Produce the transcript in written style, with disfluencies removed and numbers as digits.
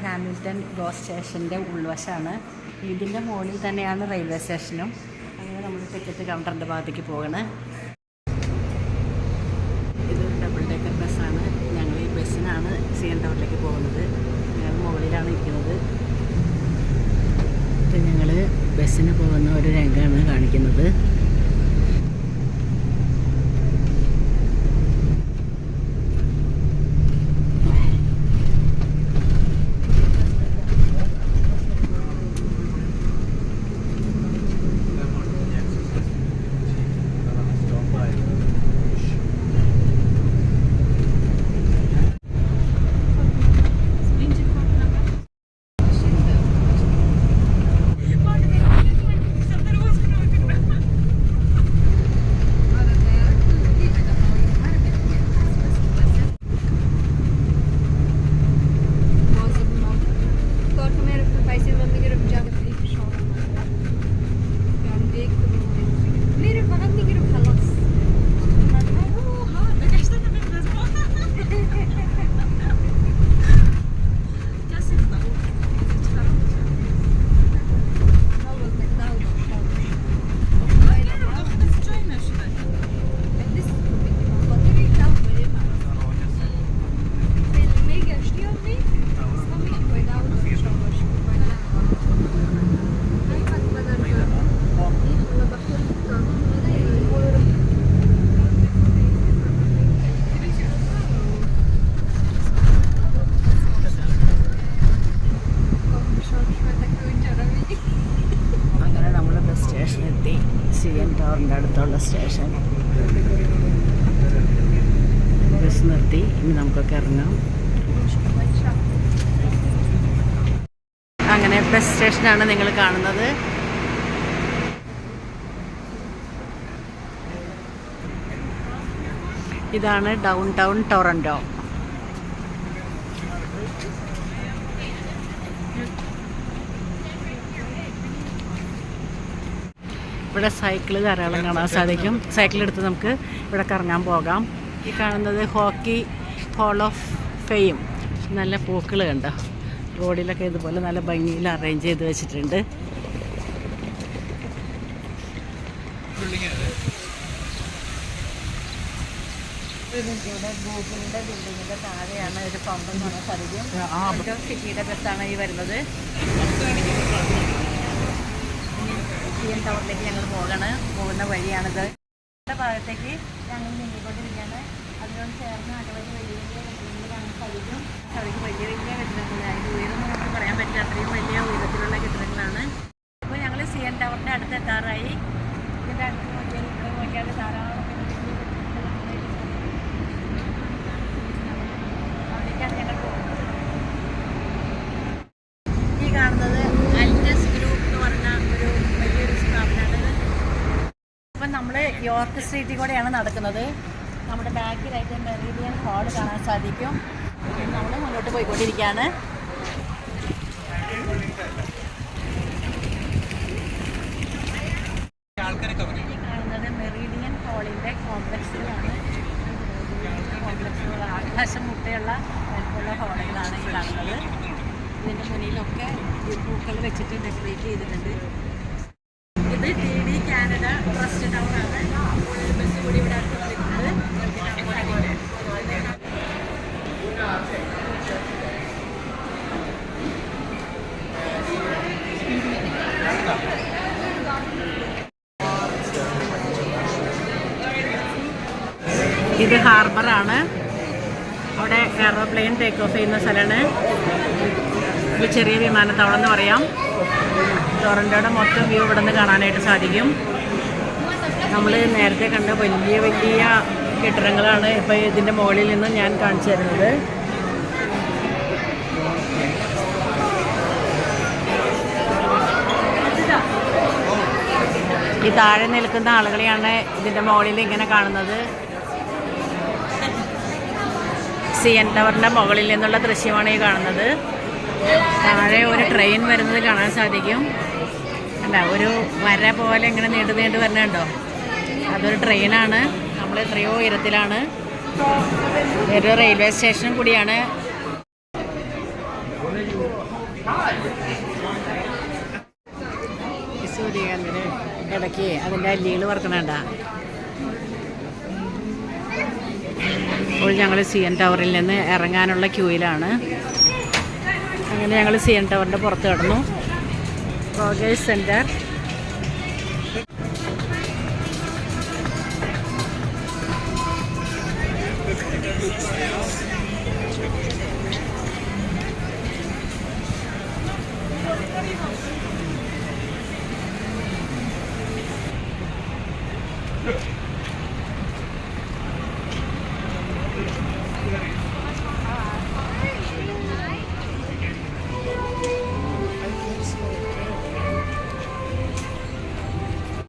Hamilton go സ്റ്റേഷൻ്റെ ഉൾവശമാണ്. ഇതിൻ്റെ മുകളിൽ തന്നെയാണ് റെയിൽവേ സ്റ്റേഷനും. അങ്ങനെ നമ്മൾ ടിക്കറ്റ് കൗണ്ടറിൻ്റെ ഭാഗത്തേക്ക് പോകണം. ഇതൊരു ഡബിൾ ഡെക്കർ ബസ്സാണ്. ഞങ്ങൾ ഈ ബസ്സിനാണ് CN ടവറിലേക്ക് പോകുന്നത്. ഞങ്ങൾ മുകളിലാണ് ഇരിക്കുന്നത്. ഇപ്പം ഞങ്ങൾ ബസ്സിന് പോകുന്ന ഒരു രംഗമാണ് കാണിക്കുന്നത്. CN ടവറിൻ്റെ അടുത്തുള്ള സ്റ്റേഷൻ. ബസ് നിർത്തി. ഇനി നമുക്കൊക്കെ ഇറങ്ങാം. അങ്ങനെ ബസ് സ്റ്റേഷനാണ് നിങ്ങൾ കാണുന്നത്. ഇതാണ് ഡൗൺ ടൗൺ ടൊറൻറ്റോ. ഇവിടെ സൈക്കിൾ ധാരാളം കാണാൻ സാധിക്കും. സൈക്കിളെടുത്ത് നമുക്ക് ഇവിടെ കറങ്ങാൻ പോകാം. ഈ കാണുന്നത് ഹോക്കി ഹോൾ ഓഫ് ഫെയിം. നല്ല പൂക്കൾ കണ്ടോ. റോഡിലൊക്കെ ഇതുപോലെ നല്ല ഭംഗിയിൽ അറേഞ്ച് ചെയ്ത് വെച്ചിട്ടുണ്ട്. ഇവിടെ ഗൂഗിളിൻ്റെ ബിൽഡിങ്ങിൻ്റെ താഴെയാണ് ഒരു പമ്പ് കാണാൻ സാധിക്കും. സിറ്റിയുടെ ബസ്സാണ് ഈ വരുന്നത്. CN ടവറിലേക്ക് ഞങ്ങൾ പോകുന്ന വഴിയാണിത്. ഇവിടെ ഭാഗത്തേക്ക് ഞങ്ങൾ നീങ്ങിക്കൊണ്ടിരിക്കുകയാണ്. അതിനോട് ചേർന്ന് അനവധി വലിയ വലിയ കെട്ടിടങ്ങൾ കാണാൻ സാധിക്കും. അവർക്ക് വലിയ വലിയ കെട്ടിടങ്ങളാണ്. അതിൻ്റെ ഉയരം നമുക്ക് പറയാൻ പറ്റില്ല. അത്രയും വലിയ ഉയരത്തിലുള്ള കെട്ടിടങ്ങളാണ്. അപ്പോൾ ഞങ്ങൾ CN ടവറിൻ്റെ അടുത്ത് എത്താറായി. ഇതിൻ്റെ അടുത്ത് നോക്കിയാൽ ഇവിടെ നോക്കിയാൽ ധാരാളം അവിടേക്കാണ് ഞങ്ങൾ പോകുന്നത്. ഈ കാണുന്നത് അൽറ്റസ് ഗ്രൂപ്പ് എന്ന് പറഞ്ഞ ഒരു വലിയൊരു സ്ഥാപനമാണ്. അപ്പം നമ്മൾ യോർക്ക് സ്ട്രീറ്റിൽ കൂടെയാണ് നടക്കുന്നത്. നമ്മുടെ ബാക്കിലായിട്ട് മെറീഡിയൻ ഹാൾ കാണാൻ സാധിക്കും. നമ്മൾ മുന്നോട്ട് പോയിക്കൊണ്ടിരിക്കുകയാണ്. കാണുന്നത് മെറീഡിയൻ ഹാളിൻ്റെ കോംപ്ലക്സുകളാണ്. കോംപ്ലക്സുകൾ ആകാശം മുട്ടയുള്ള വലിപ്പമുള്ള ഹാളുകളാണ് ഈ കാണുന്നത്. ഇതിൻ്റെ മുന്നിലൊക്കെ പൂക്കൾ വെച്ചിട്ട് ഡെക്കറേറ്റ് ചെയ്തിട്ടുണ്ട്. ഇത് TD കാനഡ ട്രസ്റ്റ് ടവറാണ്. ബസ് കൂടി ഇവിടെ അടുത്ത് വന്നിട്ടുണ്ട്. ഇത് ഹാർബറാണ്. അവിടെ എയർപ്ലെയിൻ ടേക്ക് ഓഫ് ചെയ്യുന്ന സ്ഥലമാണ്. ഇത് ചെറിയ വിമാനത്താവളം എന്ന് പറയാം. ടൊറൻറ്റോയുടെ മൊത്തം വ്യൂ ഇവിടെ നിന്ന് കാണാനായിട്ട് സാധിക്കും. നമ്മൾ നേരത്തെ കണ്ട വലിയ വലിയ കെട്ടിടങ്ങളാണ് ഇപ്പോൾ ഇതിൻ്റെ മുകളിൽ നിന്ന് ഞാൻ കാണിച്ചു തരുന്നത്. ഈ താഴെ നിൽക്കുന്ന ആളുകളെയാണ് ഇതിൻ്റെ മുകളിൽ ഇങ്ങനെ കാണുന്നത്. CN ടവറിൻ്റെ മുകളിൽ നിന്നുള്ള ദൃശ്യമാണ് ഈ കാണുന്നത്. താഴെ ഒരു ട്രെയിൻ വരുന്നത് കാണാൻ സാധിക്കും. അല്ല, ഒരു വര പോലെ ഇങ്ങനെ നീണ്ടു നീണ്ടു വരുന്നുണ്ടോ? അതൊരു ട്രെയിനാണ്. നമ്മൾ എത്രയോ ഉയരത്തിലാണ്. ഒരു റെയിൽവേ സ്റ്റേഷനും കൂടിയാണ്. സൂര്യകാന്തിന് ഇടയ്ക്ക് അതിൻ്റെ അല്ലികൾ വറുക്കണണ്ട. ഇപ്പോൾ ഞങ്ങൾ CN ടവറിൽ നിന്ന് ഇറങ്ങാനുള്ള ക്യൂയിലാണ്. അങ്ങനെ ഞങ്ങൾ CN ടവറിൻ്റെ പുറത്ത് കിടന്നു. Progress centre